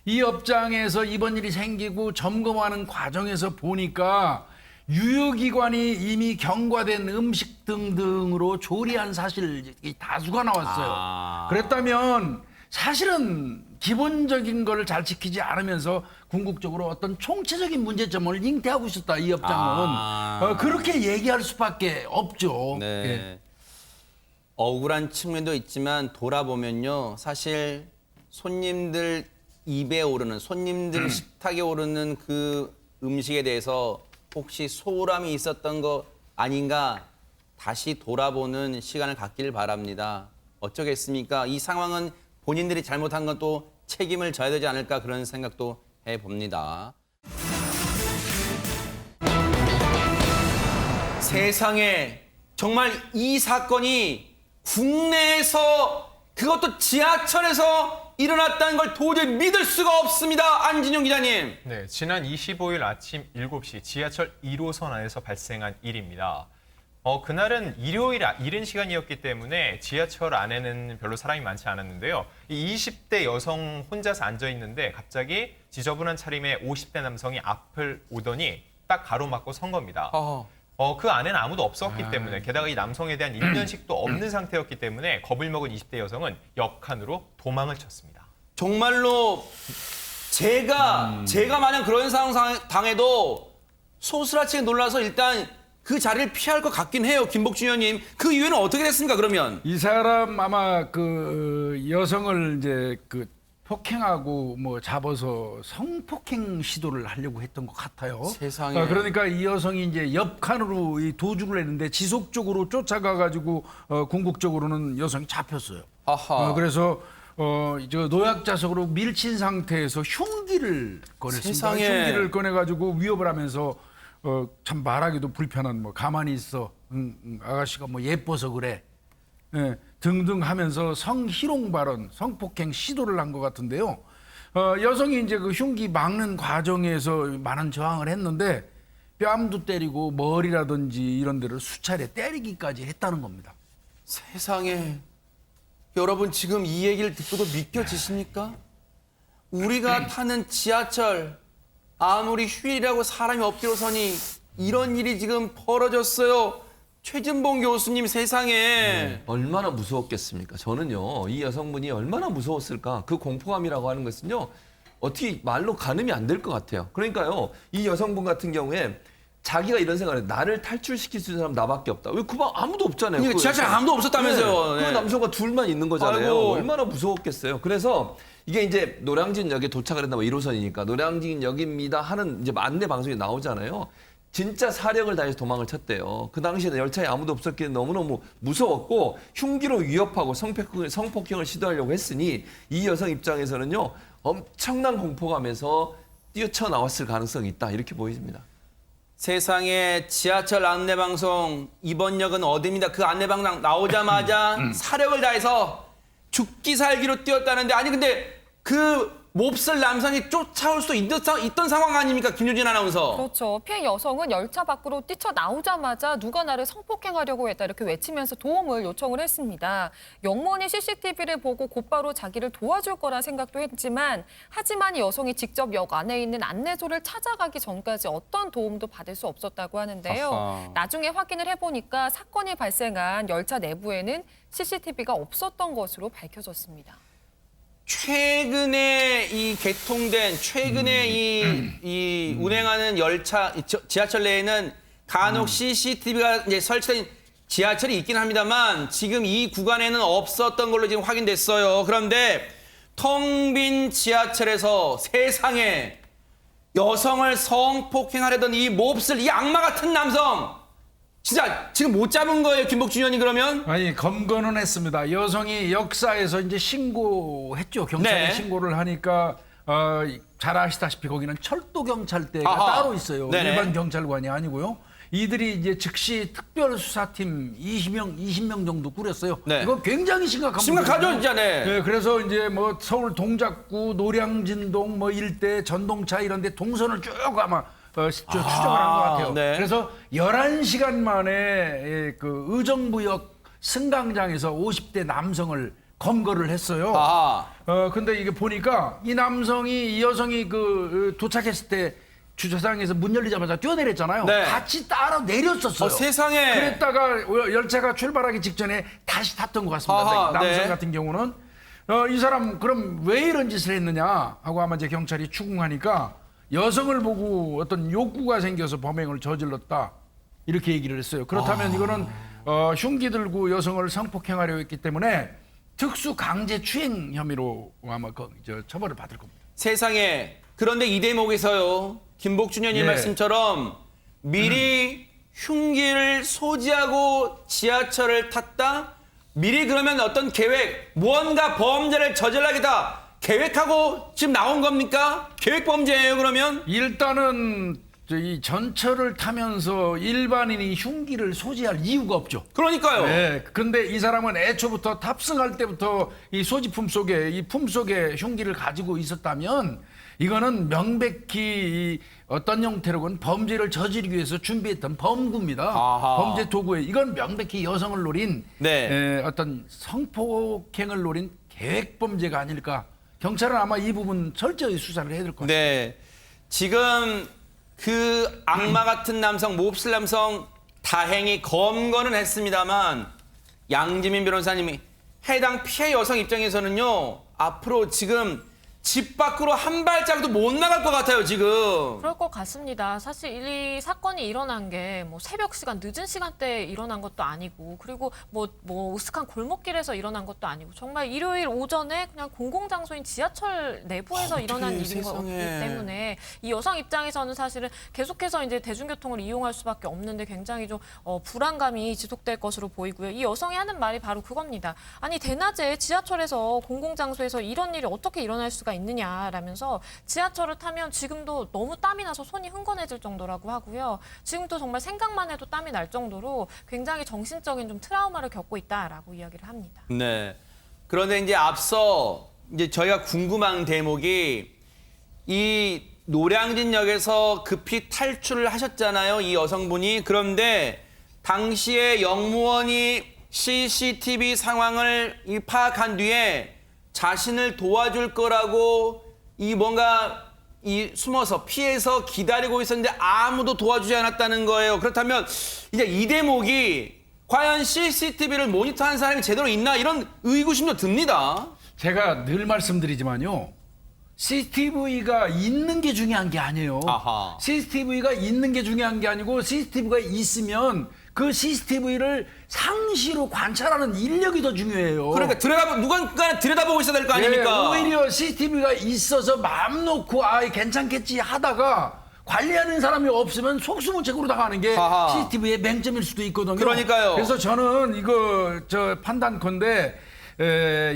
이 업장에서 이번 일이 생기고 점검하는 과정에서 보니까 유효기관이 이미 경과된 음식 등등으로 조리한 사실 다수가 나왔어요. 그랬다면 사실은 기본적인 걸 잘 지키지 않으면서 궁극적으로 어떤 총체적인 문제점을 잉태하고 있었다, 이 업장은. 그렇게 얘기할 수밖에 없죠.
네.
예.
억울한 측면도 있지만 돌아보면요. 사실 손님들 입에 오르는, 손님들 식탁에 오르는 그 음식에 대해서 혹시 소홀함이 있었던 거 아닌가 다시 돌아보는 시간을 갖기를 바랍니다. 어쩌겠습니까? 이 상황은 본인들이 잘못한 건 또 책임을 져야 되지 않을까 그런 생각도 해봅니다. 세상에 정말 이 사건이 국내에서 그것도 지하철에서 일어났다는 걸 도저히 믿을 수가 없습니다. 안진용 기자님.
네, 지난 25일 아침 7시 지하철 1호선 안에서 발생한 일입니다. 그날은 일요일 이른 시간이었기 때문에 지하철 안에는 별로 사람이 많지 않았는데요. 이 20대 여성 혼자서 앉아 있는데 갑자기 지저분한 차림의 50대 남성이 앞을 오더니 딱 가로막고 선 겁니다. 그 안에는 아무도 없었기 때문에 게다가 이 남성에 대한 인면식도 없는 상태였기 때문에 겁을 먹은 20대 여성은 옆칸으로 도망을 쳤습니다.
정말로 제가 만약 그런 상황 당해도 소스라치게 놀라서 일단 그 자리를 피할 것 같긴 해요. 김복준 의원님. 그 이유는 어떻게 됐습니까, 그러면?
이 사람 아마 그 여성을 이제 그 폭행하고 뭐 잡아서 성폭행 시도를 하려고 했던 것 같아요.
세상에.
그러니까 이 여성이 이제 옆칸으로 이 도주를 했는데 지속적으로 쫓아가 가지고 궁극적으로는 여성이 잡혔어요.
아하.
그래서 저 노약자석으로 밀친 상태에서 흉기를 꺼냈습니다.
세상에.
흉기를 꺼내 가지고 위협을 하면서 참 말하기도 불편한 뭐 가만히 있어, 아가씨가 뭐 예뻐서 그래, 등등 하면서 성희롱 발언, 성폭행 시도를 한 것 같은데요. 여성이 이제 그 흉기 막는 과정에서 많은 저항을 했는데 뺨도 때리고 머리라든지 이런 데를 수차례 때리기까지 했다는 겁니다.
세상에. 여러분 지금 이 얘기를 듣고도 믿겨지십니까? 우리가 타는 지하철 아무리 휴일이라고 사람이 없기로서니 이런 일이 지금 벌어졌어요. 최진봉 교수님 세상에.
얼마나 무서웠겠습니까? 저는요, 이 여성분이 얼마나 무서웠을까? 그 공포감이라고 하는 것은요, 어떻게 말로 가늠이 안 될 것 같아요. 그러니까요, 이 여성분 같은 경우에 자기가 이런 생각을 해요. 나를 탈출시킬 수 있는 사람 나밖에 없다. 왜 그만 아무도 없잖아요.
그러니까 지하철에 아무도 없었다면서요.
네. 그 남성과 둘만 있는 거잖아요.
아이고.
얼마나 무서웠겠어요. 그래서 이게 이제 노량진역에 도착을 했나 봐. 1호선이니까 노량진역입니다 하는 이제 안내 방송이 나오잖아요. 진짜 사력을 다해서 도망을 쳤대요. 그 당시에는 열차에 아무도 없었기에 너무너무 무서웠고 흉기로 위협하고 성폭행을 시도하려고 했으니 이 여성 입장에서는요, 엄청난 공포감에서 뛰어나왔을 가능성이 있다, 이렇게 보입니다.
세상에 지하철 안내방송 이번 역은 어디입니다. 그 안내방송 나오자마자 사력을 다해서 죽기 살기로 뛰었다는데 아니 근데 그 몹쓸 남성이 쫓아올 수도 있던 상황 아닙니까? 김유진 아나운서.
그렇죠. 피해 여성은 열차 밖으로 뛰쳐나오자마자 누가 나를 성폭행하려고 했다 이렇게 외치면서 도움을 요청을 했습니다. 영문이 CCTV를 보고 곧바로 자기를 도와줄 거라 생각도 했지만 하지만 이 여성이 직접 역 안에 있는 안내소를 찾아가기 전까지 어떤 도움도 받을 수 없었다고 하는데요.
아하.
나중에 확인을 해보니까 사건이 발생한 열차 내부에는 CCTV가 없었던 것으로 밝혀졌습니다.
최근에 이 개통된 최근에 이 운행하는 열차 지하철 내에는 간혹 CCTV가 이제 설치된 지하철이 있긴 합니다만 지금 이 구간에는 없었던 걸로 지금 확인됐어요. 그런데 텅 빈 지하철에서 세상에 여성을 성폭행하려던 이 몹쓸 이 악마 같은 남성 진짜 지금 못 잡은 거예요, 김복준 의원님 그러면?
아니, 검거는 했습니다. 여성이 역사에서 이제 신고했죠. 경찰에
네.
신고를 하니까 잘 아시다시피 거기는 철도 경찰대가
아하.
따로 있어요.
네네.
일반 경찰관이 아니고요. 이들이 이제 즉시 특별수사팀 20명 정도 꾸렸어요.
네.
이거 굉장히 심각한
심각하죠,
문제거든요.
진짜, 네.
네, 그래서 이제 뭐 서울 동작구, 노량진동 뭐 일대 전동차 이런 데 동선을 쭉 아마 추적을 한 것 같아요.
네.
그래서 11시간 만에 그 의정부역 승강장에서 50대 남성을 검거를 했어요.
아.
근데 이게 보니까 이 남성이 이 여성이 그 도착했을 때 주차장에서 문 열리자마자 뛰어내렸잖아요.
네.
같이 따라 내렸었어요.
세상에.
그랬다가 열차가 출발하기 직전에 다시 탔던 것 같습니다.
아하,
남성
네.
같은 경우는 이 사람 그럼 왜 이런 짓을 했느냐 하고 아마 이제 경찰이 추궁하니까 여성을 보고 어떤 욕구가 생겨서 범행을 저질렀다 이렇게 얘기를 했어요. 그렇다면 이거는 흉기 들고 여성을 성폭행하려 했기 때문에 특수 강제 추행 혐의로 아마 처벌을 받을 겁니다.
세상에. 그런데 이 대목에서요. 김복준 의원님
예.
말씀처럼 미리 흉기를 소지하고 지하철을 탔다? 미리 그러면 어떤 계획, 무언가 범죄를 저질러야겠다 계획하고 지금 나온 겁니까? 계획 범죄예요, 그러면?
일단은 이 전철을 타면서 일반인이 흉기를 소지할 이유가 없죠.
그러니까요.
네, 근데 이 사람은 애초부터 탑승할 때부터 이 소지품 속에 이 품 속에 흉기를 가지고 있었다면 이거는 명백히 이 어떤 형태로건 범죄를 저지르기 위해서 준비했던 범구입니다.
아하.
범죄 도구에 이건 명백히 여성을 노린
네.
어떤 성폭행을 노린 계획 범죄가 아닐까. 경찰은 아마 이 부분 철저히 수사를 해야 될 것 같습니다.
네. 지금 그 악마 같은 남성, 몹쓸 남성 다행히 검거는 했습니다만 양지민 변호사님이 해당 피해 여성 입장에서는요. 앞으로 지금 집 밖으로 한 발자국도 못 나갈 것 같아요, 지금.
그럴 것 같습니다. 사실 이 사건이 일어난 게 뭐 새벽 시간, 늦은 시간대에 일어난 것도 아니고, 그리고 뭐 으슥한 골목길에서 일어난 것도 아니고, 정말 일요일 오전에 그냥 공공장소인 지하철 내부에서 일어난 일인 거기 때문에 이 여성 입장에서는 사실은 계속해서 이제 대중교통을 이용할 수밖에 없는데 굉장히 좀 불안감이 지속될 것으로 보이고요. 이 여성이 하는 말이 바로 그겁니다. 아니 대낮에 지하철에서 공공장소에서 이런 일이 어떻게 일어날 수가 있느냐라면서 지하철을 타면 지금도 너무 땀이 나서 손이 흥건해질 정도라고 하고요. 지금도 정말 생각만 해도 땀이 날 정도로 굉장히 정신적인 좀 트라우마를 겪고 있다라고 이야기를 합니다.
네. 그런데 이제 앞서 이제 저희가 궁금한 대목이 이 노량진역에서 급히 탈출을 하셨잖아요. 이 여성분이. 그런데 당시에 영무원이 CCTV 상황을 파악한 뒤에 자신을 도와줄 거라고 이 뭔가 이 숨어서 피해서 기다리고 있었는데 아무도 도와주지 않았다는 거예요. 그렇다면 이제 이 대목이 과연 CCTV를 모니터한 사람이 제대로 있나 이런 의구심도 듭니다.
제가 늘 말씀드리지만요. CCTV가 있는 게 중요한 게 아니에요.
아하.
CCTV가 있는 게 중요한 게 아니고 CCTV가 있으면 그 CCTV를 상시로 관찰하는 인력이 더 중요해요.
그러니까 누군가 들여다보고 있어야 될 거 아닙니까?
오히려 CCTV가 있어서 마음 놓고 괜찮겠지 하다가 관리하는 사람이 없으면 속수무책으로 당하는 게
아하.
CCTV의 맹점일 수도 있거든요.
그러니까요.
그래서 저는 이거 판단컨대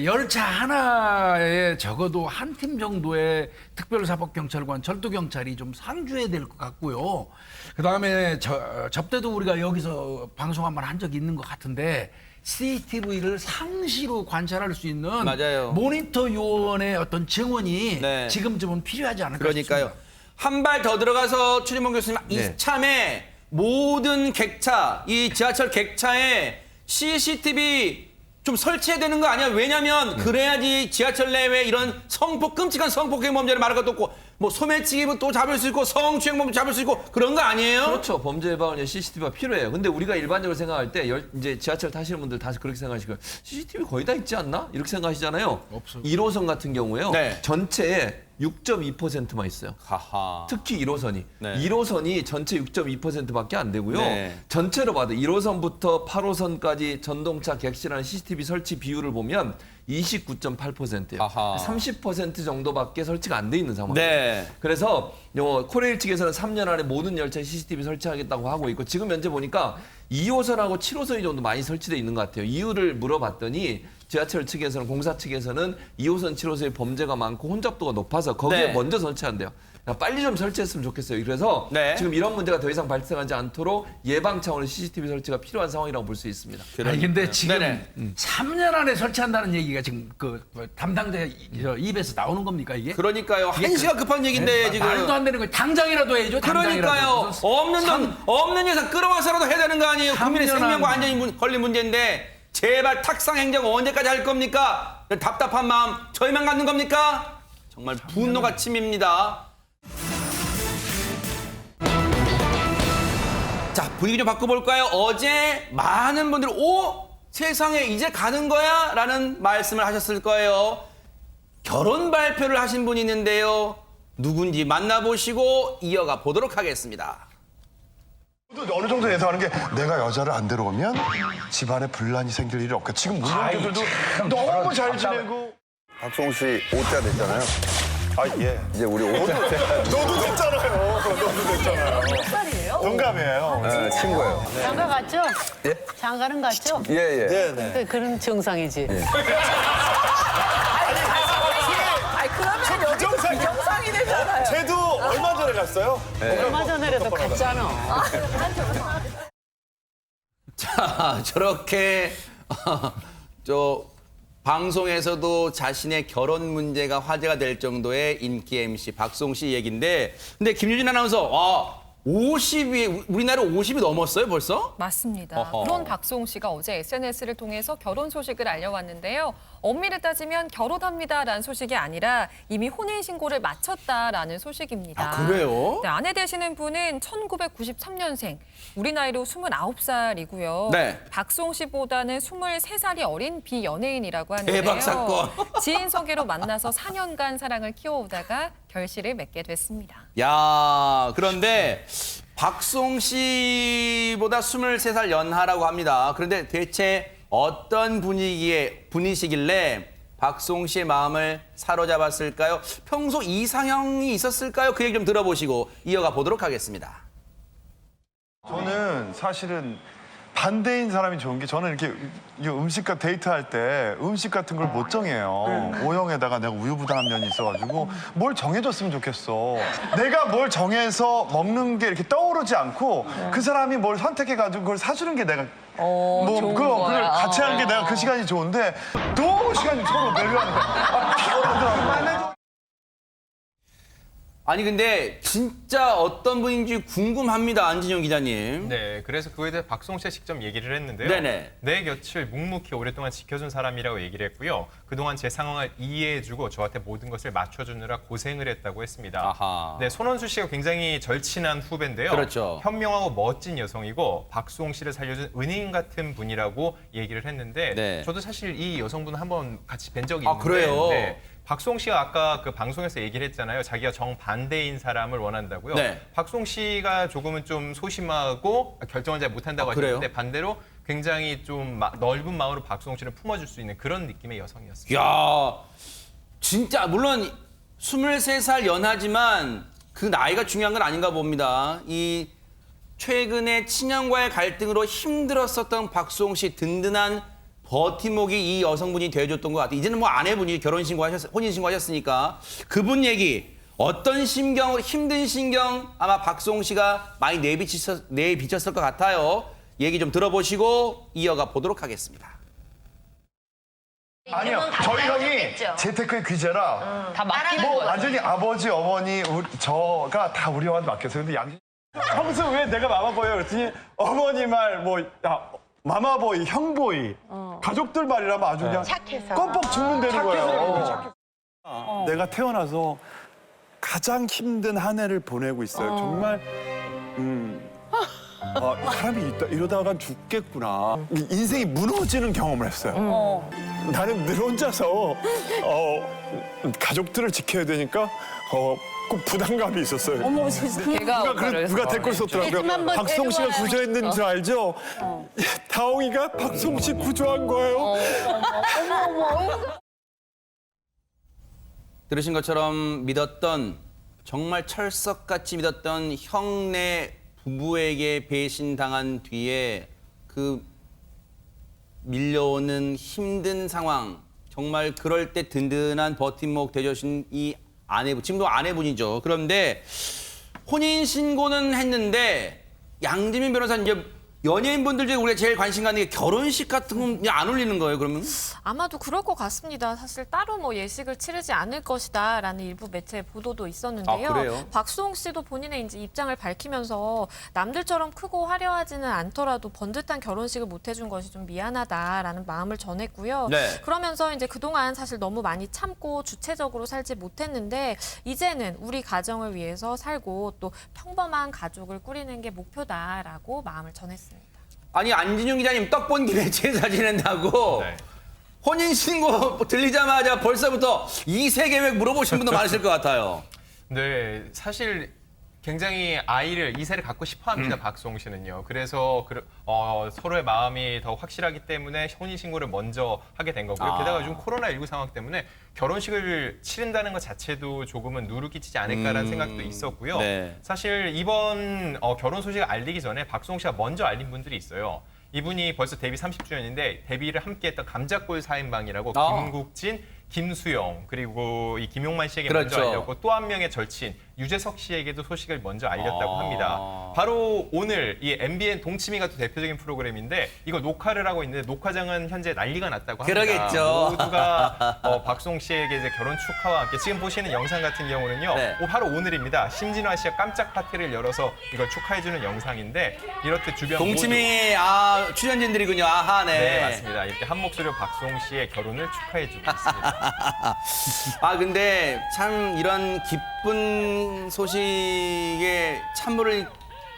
열차 하나에 적어도 한 팀 정도의 특별사법경찰관, 철도경찰이 좀 상주해야 될 것 같고요. 그다음에 접대도 우리가 여기서 방송 한번 한 적이 있는 것 같은데 CCTV를 상시로 관찰할 수 있는
맞아요.
모니터 요원의 어떤 증언이
네.
지금쯤은 필요하지 않을까
그러니까요.
싶습니다.
한 발 더 들어가서 최진봉 교수님 이참에 모든 객차, 이 지하철 객차에 CCTV 좀 설치해야 되는 거 아니야? 왜냐면 그래야지 지하철 내외 이런 끔찍한 성폭행 범죄를 말할 것도 없고 뭐 소매치기도 또 잡을 수 있고 성추행 범죄 잡을 수 있고 그런 거 아니에요?
그렇죠. 범죄 예방은 CCTV가 필요해요. 근데 우리가 일반적으로 생각할 때 이제 지하철 타시는 분들 다 그렇게 생각하시고 CCTV 거의 다 있지 않나? 이렇게 생각하시잖아요.
없어요.
1호선 같은 경우에요.
네.
전체에 6.2%만 있어요.
하하.
특히 1호선이.
네.
1호선이 전체 6.2%밖에 안 되고요.
네.
전체로 봐도 1호선부터 8호선까지 전동차 객실하는 CCTV 설치 비율을 보면 29.8%예요.
아하.
30% 정도밖에 설치가 안 돼 있는 상황이에요.
네.
그래서 코레일 측에서는 3년 안에 모든 열차에 CCTV 설치하겠다고 하고 있고 지금 현재 보니까 2호선하고 7호선이 정도 많이 설치되어 있는 것 같아요. 이유를 물어봤더니 지하철 측에서는 공사 측에서는 2호선, 7호선의 범죄가 많고 혼잡도가 높아서 거기에
네.
먼저 설치한대요. 빨리 좀 설치했으면 좋겠어요. 그래서
네.
지금 이런 문제가 더 이상 발생하지 않도록 예방 차원의 CCTV 설치가 필요한 상황이라고 볼 수 있습니다.
아니 근데 지금
네네.
3년 안에 설치한다는 얘기가 지금 담당자 입에서 나오는 겁니까 이게?
그러니까요. 한시가 급한 얘기인데 지금.
말도 안 되는 거예요. 당장이라도 해야죠.
그러니까요.
당장이라도.
없는 예산 끌어와서라도 해야 되는 거 아니에요. 국민의
3년
생명과
안-
안전이 걸린 문제인데 제발 탁상 행정 언제까지 할 겁니까? 답답한 마음 저희만 갖는 겁니까? 정말 분노가 치밉니다. 자, 분위기 좀 바꿔볼까요? 어제 많은 분들이 세상에 이제 가는 거야? 라는 말씀을 하셨을 거예요. 결혼 발표를 하신 분이 있는데요. 누군지 만나보시고 이어가 보도록 하겠습니다.
어느 정도 예상하는 게 내가 여자를 안 데려오면 집안에 분란이 생길 일이 없겠다. 지금 문영주들도 너무 잘 지내고.
박성우 씨 5자 됐잖아요.
아 예.
이제 우리 5자
너도 됐잖아요. 너도 됐잖아요.
몇 살이에요?
동갑이에요.
친구예요.
장가 갔죠?
예?
장가는 갔죠?
예.
네네.
그런 정상이지.
그러면 여기도 비정상이 되잖아요.
쟤도 얼마 전에 갔어요?
얼마 전에라도 갔잖아.
자, 저렇게 방송에서도 자신의 결혼 문제가 화제가 될 정도의 인기 MC 박송 씨 얘기인데, 근데 김유진 아나운서, 50이 우리나라 50이 넘었어요 벌써?
맞습니다.
어허.
그런 박송 씨가 어제 SNS를 통해서 결혼 소식을 알려왔는데요. 엄밀히 따지면 결혼합니다라는 소식이 아니라 이미 혼인신고를 마쳤다라는 소식입니다.
아, 그래요?
네, 아내 되시는 분은 1993년생, 우리 나이로 29살이고요.
네.
박송 씨보다는 23살이 어린 비연예인이라고 하는데요.
대박 사건.
지인 소개로 만나서 4년간 사랑을 키워오다가 결실을 맺게 됐습니다.
야, 그런데 박송 씨보다 23살 연하라고 합니다. 그런데 대체 어떤 분이시길래 박송 씨의 마음을 사로잡았을까요? 평소 이상형이 있었을까요? 그 얘기 좀 들어보시고 이어가 보도록 하겠습니다.
저는 사실은 반대인 사람이 좋은 게 저는 이렇게 음식과 데이트할 때 음식 같은 걸 못 정해요. O형에다가 내가 우유부단한 면이 있어가지고 뭘 정해줬으면 좋겠어. 내가 뭘 정해서 먹는 게 이렇게 떠오르지 않고 그 사람이 뭘 선택해가지고 그걸 사주는 게 내가 그걸 같이 하는 게 내가 그 시간이 좋은데 너무 시간이 서로 내려가니까 피곤하더라고.
아니 근데 진짜 어떤 분인지 궁금합니다. 안진영 기자님.
네, 그래서 그거에 대해 박송 씨가 직접 얘기를 했는데요.
네네.
내 곁을 묵묵히 오랫동안 지켜준 사람이라고 얘기를 했고요. 그동안 제 상황을 이해해주고 저한테 모든 것을 맞춰주느라 고생을 했다고 했습니다.
아하.
네, 손원수 씨가 굉장히 절친한 후배인데요.
그렇죠.
현명하고 멋진 여성이고 박송 씨를 살려준 은인 같은 분이라고 얘기를 했는데
네.
저도 사실 이 여성분 한번 같이 뵌 적이
아,
있는데
그래요?
네, 박송 씨가 아까 그 방송에서 얘기를 했잖아요. 자기가 정반대인 사람을 원한다고요.
네.
박송 씨가 조금은 좀 소심하고 결정을 잘 못한다고
그래요?
하셨는데 반대로 굉장히 좀 넓은 마음으로 박송 씨를 품어줄 수 있는 그런 느낌의 여성이었습니다.
야, 진짜 물론 23살 연하지만 그 나이가 중요한 건 아닌가 봅니다. 이 최근에 친형과의 갈등으로 힘들었었던 박송 씨 든든한 버팀목이 이 여성분이 되어줬던 것 같아요. 이제는 뭐 아내분이 혼인신고하셨으니까 그분 얘기, 어떤 심경으로 힘든 심경 아마 박송 씨가 많이 내비쳤을 것 같아요. 얘기 좀 들어보시고 이어가 보도록 하겠습니다.
아니요, 저희 형이 재테크의 귀재라
다 맡기는
뭐
거야.
완전히 아버지, 어머니, 저가 다 우리 형한테 맡겼어요. 근데 양심 평소 왜 내가 마마보이야 그랬더니 어머니 말 뭐 마마보이, 형보이, 가족들 말이라면 아주 그냥
착해서.
껌뻑 죽는다는 거예요.
내가 태어나서 가장 힘든 한 해를 보내고 있어요. 정말 사람이 이러다가 죽겠구나. 인생이 무너지는 경험을 했어요. 나는 늘 혼자서 가족들을 지켜야 되니까 꼭 부담감이 있었어요.
어머, 세상에.
누가 댓글 썼더라고요. 박송 씨가 구조했는 줄 알죠? 다홍이가 박송 씨 구조한 거예요.
들으신 것처럼 믿었던, 정말 철석같이 믿었던 형네 부부에게 배신당한 뒤에 그 밀려오는 힘든 상황, 정말 그럴 때 든든한 버팀목 되주신 이 아내분, 지금도 아내분이죠. 그런데 혼인신고는 했는데 양지민 변호사는 이제 연예인분들 중에 우리가 제일 관심 갖는 게 결혼식 같은 건 그냥 안 올리는 거예요, 그러면?
아마도 그럴 것 같습니다. 사실 따로 뭐 예식을 치르지 않을 것이다라는 일부 매체 보도도 있었는데요.
아, 그래요?
박수홍 씨도 본인의 이제 입장을 밝히면서 남들처럼 크고 화려하지는 않더라도 번듯한 결혼식을 못 해준 것이 좀 미안하다라는 마음을 전했고요.
네.
그러면서 이제 그동안 사실 너무 많이 참고 주체적으로 살지 못했는데 이제는 우리 가정을 위해서 살고 또 평범한 가족을 꾸리는 게 목표다라고 마음을 전했습니다.
아니, 안진용 기자님 떡 본 김에 제사 지낸다고
네.
혼인신고 들리자마자 벌써부터 2세 계획 물어보신 분도 많으실 것 같아요.
네, 사실 굉장히 아이를 2세를 갖고 싶어합니다. 박수홍 씨는요. 그래서 서로의 마음이 더 확실하기 때문에 혼인신고를 먼저 하게 된 거고요. 게다가 요즘 코로나19 상황 때문에 결혼식을 치른다는 것 자체도 조금은 누를 끼치지 않을까라는 생각도 있었고요.
네.
사실 이번 결혼 소식을 알리기 전에 박수홍 씨가 먼저 알린 분들이 있어요. 이분이 벌써 데뷔 30주년인데 데뷔를 함께했던 감자골 4인방이라고 김국진, 김수영 그리고 이 김용만 씨에게
그렇죠.
먼저 알렸고 또 한 명의 절친 유재석 씨에게도 소식을 먼저 알렸다고 합니다. 바로 오늘 이 MBN 동치미가 또 대표적인 프로그램인데 이거 녹화를 하고 있는데 녹화장은 현재 난리가 났다고 합니다.
그러겠죠.
모두가 박수홍 씨에게 이제 결혼 축하와 함께 지금 보시는 영상 같은 경우는요.
네.
바로 오늘입니다. 심진화 씨가 깜짝 파티를 열어서 이걸 축하해주는 영상인데 이렇듯 주변
동치미 출연진들이군요. 아하, 네.
네, 맞습니다. 이렇게 한 목소리로 박수홍 씨의 결혼을 축하해주고 있습니다.
근데 참 이런 기쁜 소식에 찬물을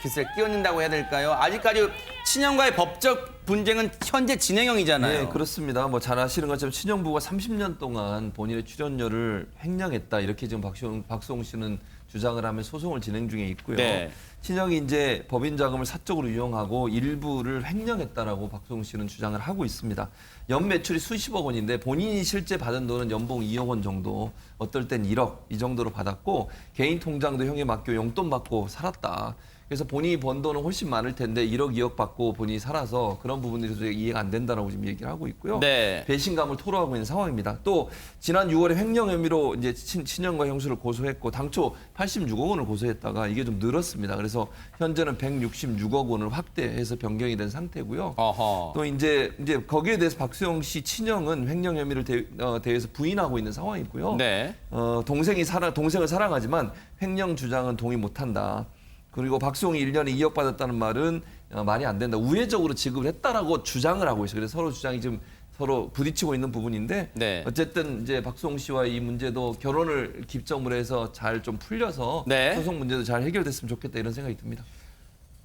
글쎄 끼얹는다고 해야 될까요? 아직까지 친형과의 법적 분쟁은 현재 진행형이잖아요.
네, 그렇습니다. 뭐 잘 아시는 것처럼 친형부가 30년 동안 본인의 출연료를 횡령했다. 이렇게 지금 박수홍 씨는 주장을 하며 소송을 진행 중에 있고요.
네.
친형이 이제 법인 자금을 사적으로 이용하고 일부를 횡령했다라고 박수홍 씨는 주장을 하고 있습니다. 연 매출이 수십억 원인데 본인이 실제 받은 돈은 연봉 2억 원 정도, 어떨 땐 1억 이 정도로 받았고 개인 통장도 형에 맡겨 용돈 받고 살았다. 그래서 본인이 번 돈은 훨씬 많을 텐데 1억, 2억 받고 본인이 살아서 그런 부분들이 도저히 이해가 안 된다라고 지금 얘기를 하고 있고요.
네.
배신감을 토로하고 있는 상황입니다. 또 지난 6월에 횡령 혐의로 이제 친형과 형수를 고소했고 당초 86억 원을 고소했다가 이게 좀 늘었습니다. 그래서 현재는 166억 원을 확대해서 변경이 된 상태고요.
어허.
또 이제 거기에 대해서 박수영 씨 친형은 횡령 혐의를 대해서 부인하고 있는 상황이고요.
네.
동생을 사랑하지만 횡령 주장은 동의 못한다. 그리고 박수홍이 1년에 2억 받았다는 말은 말이 안 된다. 우회적으로 지급을 했다라고 주장을 하고 있어요. 그래서 서로 주장이 지금 서로 부딪히고 있는 부분인데
네.
어쨌든 이제 박수홍 씨와 이 문제도 결혼을 기점으로 해서 잘 좀 풀려서
네.
소송 문제도 잘 해결됐으면 좋겠다 이런 생각이 듭니다.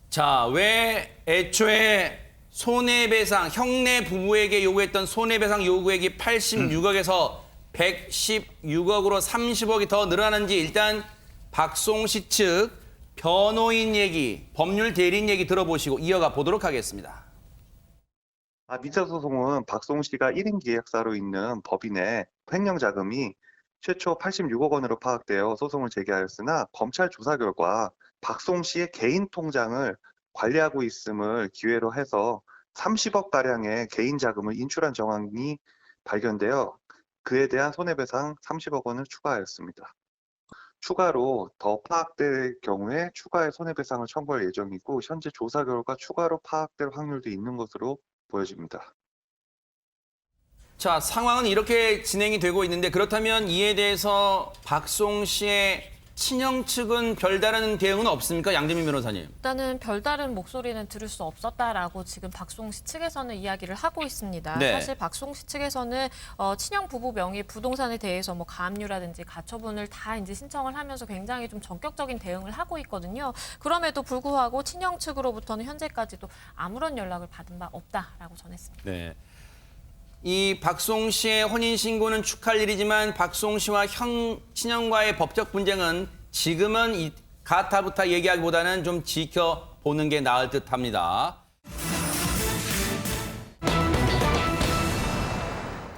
자, 왜 애초에 손해배상, 형네 부부에게 요구했던 손해배상 요구액이 86억에서 116억으로 30억이 더 늘어나는지 일단 박수홍 씨 측 변호인 얘기, 법률 대리인 얘기 들어보시고 이어가 보도록 하겠습니다.
민사소송은 박수홍 씨가 1인 계약사로 있는 법인의 횡령 자금이 최초 86억 원으로 파악되어 소송을 제기하였으나 검찰 조사 결과 박수홍 씨의 개인 통장을 관리하고 있음을 기회로 해서 30억 가량의 개인 자금을 인출한 정황이 발견되어 그에 대한 손해배상 30억 원을 추가하였습니다. 추가로 더 파악될 경우에 추가의 손해배상을 청구할 예정이고 현재 조사 결과 추가로 파악될 확률도 있는 것으로 보여집니다.
자, 상황은 이렇게 진행이 되고 있는데 그렇다면 이에 대해서 박수홍 씨의 친형 측은 별다른 대응은 없습니까? 양재민 변호사님.
일단은 별다른 목소리는 들을 수 없었다라고 지금 박수홍 씨 측에서는 이야기를 하고 있습니다.
네.
사실 박수홍 씨 측에서는 친형 부부 명의 부동산에 대해서 뭐 가압류라든지 가처분을 다 이제 신청을 하면서 굉장히 좀 전격적인 대응을 하고 있거든요. 그럼에도 불구하고 친형 측으로부터는 현재까지도 아무런 연락을 받은 바 없다라고 전했습니다.
네. 이 박수홍 씨의 혼인신고는 축하할 일이지만 박수홍 씨와 친형과의 법적 분쟁은 지금은 가타부타 얘기하기보다는 좀 지켜보는 게 나을 듯합니다.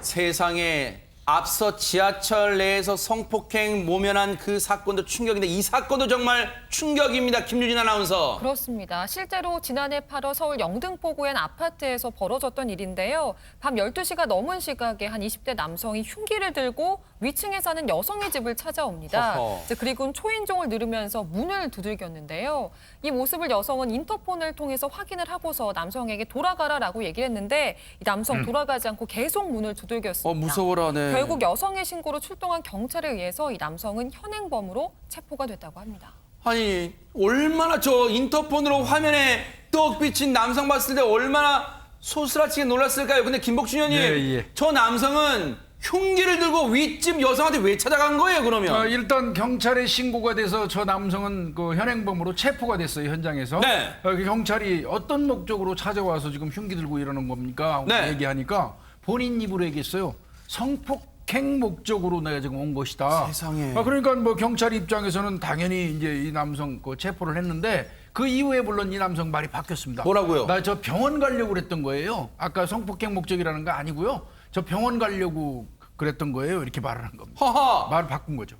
세상에 앞서 지하철 내에서 성폭행 모면한 그 사건도 충격인데 이 사건도 정말 충격입니다. 김유진 아나운서.
그렇습니다. 실제로 지난해 8월 서울 영등포구의 한 아파트에서 벌어졌던 일인데요. 밤 12시가 넘은 시각에 한 20대 남성이 흉기를 들고 위층에 사는 여성의 집을 찾아옵니다.
허허.
이제 그리고는 초인종을 누르면서 문을 두들겼는데요. 이 모습을 여성은 인터폰을 통해서 확인을 하고서 남성에게 돌아가라라고 얘기를 했는데 이 남성 돌아가지 않고 계속 문을 두들겼습니다.
무서워라. 네.
결국 여성의 신고로 출동한 경찰에 의해서 이 남성은 현행범으로 체포가 됐다고 합니다.
아니 얼마나 저 인터폰으로 화면에 떡 비친 남성 봤을 때 얼마나 소스라치게 놀랐을까요? 근데 김복준 의원님,
예.
저 남성은 흉기를 들고 윗집 여성한테 왜 찾아간 거예요, 그러면?
일단 경찰에 신고가 돼서 저 남성은 그 현행범으로 체포가 됐어요, 현장에서.
네.
그 경찰이 어떤 목적으로 찾아와서 지금 흉기 들고 이러는 겁니까?
네.
얘기하니까 본인 입으로 얘기했어요. 성폭행 목적으로 내가 지금 온 것이다.
세상에.
그러니까 뭐 경찰 입장에서는 당연히 이제 이 남성 그 체포를 했는데 그 이후에 물론 이 남성 말이 바뀌었습니다.
뭐라고요?
나 저 병원 가려고 그랬던 거예요. 아까 성폭행 목적이라는 거 아니고요. 저 병원 가려고 그랬던 거예요. 이렇게 말을 한 겁니다.
허허.
말을 바꾼 거죠.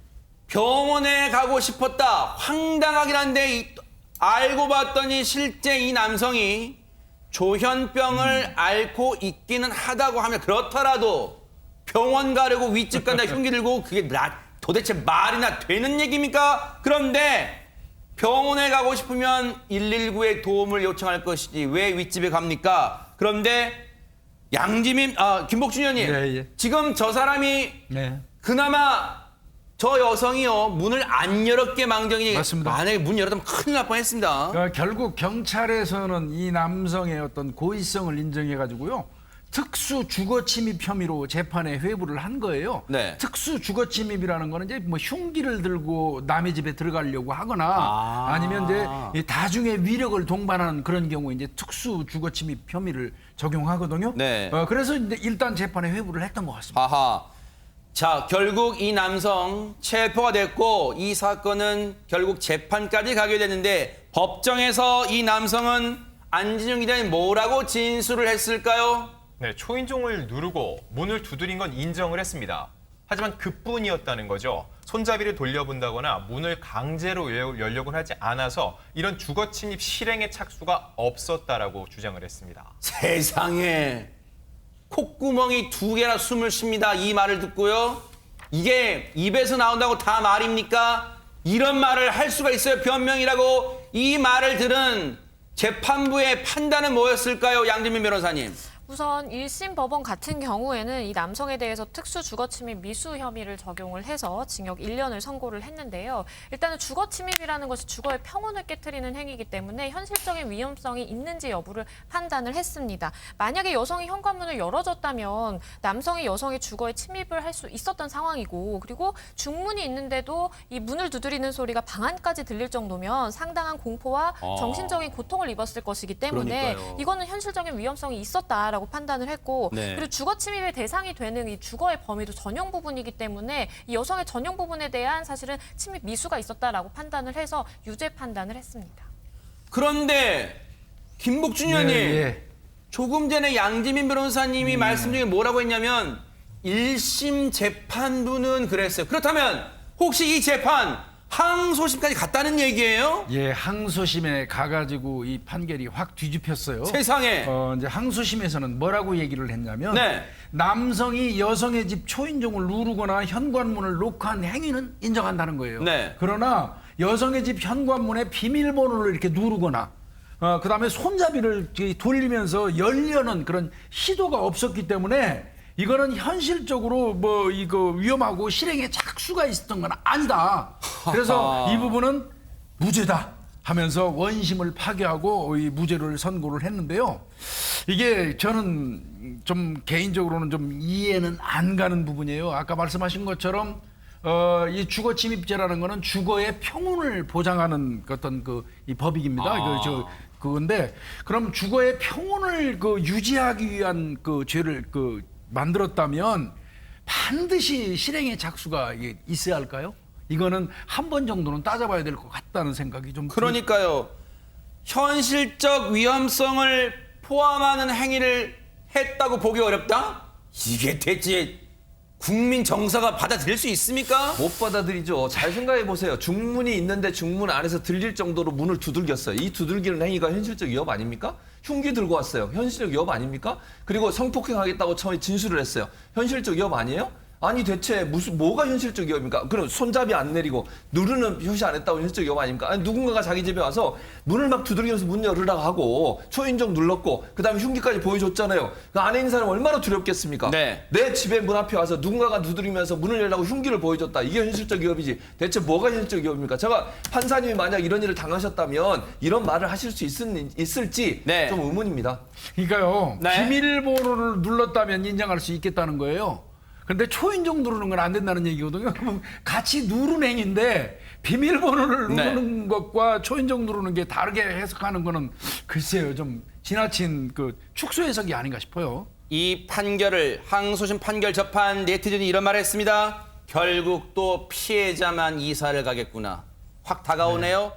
병원에 가고 싶었다. 황당하긴 한데 알고 봤더니 실제 이 남성이 조현병을 앓고 있기는 하다고 하면 그렇더라도 병원 가려고 윗집 간다 흉기 들고 그게 도대체 말이나 되는 얘기입니까? 그런데 병원에 가고 싶으면 119에 도움을 요청할 것이지 왜 윗집에 갑니까? 그런데 김복준 의원님,
네,
지금 저 사람이
네.
그나마 저 여성이요 문을 안 열었게 망정이니
맞습니다.
만약에 문 열었다면 큰일 날 뻔했습니다.
결국 경찰에서는 이 남성의 어떤 고의성을 인정해가지고요. 특수 주거 침입 혐의로 재판에 회부를 한 거예요.
네.
특수 주거 침입이라는 거는 이제 뭐 흉기를 들고 남의 집에 들어가려고 하거나 아니면 이제 이 다중의 위력을 동반하는 그런 경우에 이제 특수 주거 침입 혐의를 적용하거든요.
네.
그래서 이제 일단 재판에 회부를 했던 것 같습니다.
하하. 자, 결국 이 남성 체포가 됐고 이 사건은 결국 재판까지 가게 됐는데 법정에서 이 남성은 안진영 기자님 뭐라고 진술을 했을까요?
네, 초인종을 누르고 문을 두드린 건 인정을 했습니다. 하지만 그뿐이었다는 거죠. 손잡이를 돌려본다거나 문을 강제로 열려고 하지 않아서 이런 주거 침입 실행의 착수가 없었다라고 주장을 했습니다.
세상에 콧구멍이 2개나 숨을 쉽니다. 이 말을 듣고요. 이게 입에서 나온다고 다 말입니까? 이런 말을 할 수가 있어요. 변명이라고. 이 말을 들은 재판부의 판단은 뭐였을까요? 양진민 변호사님.
우선 1심 법원 같은 경우에는 이 남성에 대해서 특수주거침입 미수 혐의를 적용을 해서 징역 1년을 선고를 했는데요. 일단은 주거침입이라는 것이 주거의 평온을 깨트리는 행위이기 때문에 현실적인 위험성이 있는지 여부를 판단을 했습니다. 만약에 여성이 현관문을 열어줬다면 남성이 여성의 주거에 침입을 할 수 있었던 상황이고 그리고 중문이 있는데도 이 문을 두드리는 소리가 방 안까지 들릴 정도면 상당한 공포와 정신적인 고통을 입었을 것이기 때문에
그러니까요.
이거는 현실적인 위험성이 있었다라고 판단을 했고
네.
그리고 주거 침입의 대상이 되는 이 주거의 범위도 전용 부분이기 때문에 이 여성의 전용 부분에 대한 사실은 침입 미수가 있었다라고 판단을 해서 유죄 판단을 했습니다.
그런데 김복준 의원님
예.
조금 전에 양지민 변호사님이 말씀 중에 뭐라고 했냐면 1심 재판부는 그랬어요. 그렇다면 혹시 이 재판 항소심까지 갔다는 얘기예요?
예, 항소심에 가가지고 이 판결이 확 뒤집혔어요.
세상에.
이제 항소심에서는 뭐라고 얘기를 했냐면
네.
남성이 여성의 집 초인종을 누르거나 현관문을 노크한 행위는 인정한다는 거예요.
네.
그러나 여성의 집 현관문에 비밀번호를 이렇게 누르거나 그다음에 손잡이를 돌리면서 열려는 그런 시도가 없었기 때문에 이거는 현실적으로 뭐 이거 위험하고 실행에 착수가 있었던 건 아니다. 그래서 이 부분은 무죄다 하면서 원심을 파기하고 이 무죄를 선고를 했는데요. 이게 저는 좀 개인적으로는 좀 이해는 안 가는 부분이에요. 아까 말씀하신 것처럼 이 주거 침입죄라는 거는 주거의 평온을 보장하는 어떤 이 법익입니다. 그건데 그럼 주거의 평온을 유지하기 위한 죄를 만들었다면 반드시 실행의 착수가 있어야 할까요? 이거는 한 번 정도는 따져봐야 될 것 같다는 생각이 좀
그러니까요. 현실적 위험성을 포함하는 행위를 했다고 보기 어렵다? 이게 대체 국민 정서가 받아들일 수 있습니까?
못 받아들이죠. 잘 생각해 보세요. 중문이 있는데 중문 안에서 들릴 정도로 문을 두들겼어요. 이 두들기는 행위가 현실적 위협 아닙니까? 흉기 들고 왔어요. 현실적 위협 아닙니까? 그리고 성폭행하겠다고 처음에 진술을 했어요. 현실적 위협 아니에요? 아니 대체 뭐가 현실적 위협입니까? 그럼 손잡이 안 내리고 누르는 표시 안 했다고 현실적 위협 아닙니까? 아니 누군가가 자기 집에 와서 문을 막 두드리면서 문 열으라고 하고 초인종 눌렀고 그다음에 흉기까지 보여줬잖아요. 그 안에 있는 사람 얼마나 두렵겠습니까?
네.
내 집에 문 앞에 와서 누군가가 두드리면서 문을 열라고 흉기를 보여줬다. 이게 현실적 위협이지. 대체 뭐가 현실적 위협입니까? 제가 판사님이 만약 이런 일을 당하셨다면 이런 말을 하실 수 있을지
네.
좀 의문입니다.
그러니까요.
네.
비밀번호를 눌렀다면 인정할 수 있겠다는 거예요. 그런데 초인종 누르는 건 안 된다는 얘기거든요. 그럼 같이 누른 행위인데 비밀번호를 누르는 것과 초인종 누르는 게 다르게 해석하는 거는 글쎄요. 좀 지나친 그 축소 해석이 아닌가 싶어요.
이 판결을 항소심 판결 접한 네티즌이 이런 말을 했습니다. 결국 또 피해자만 이사를 가겠구나. 확 다가오네요.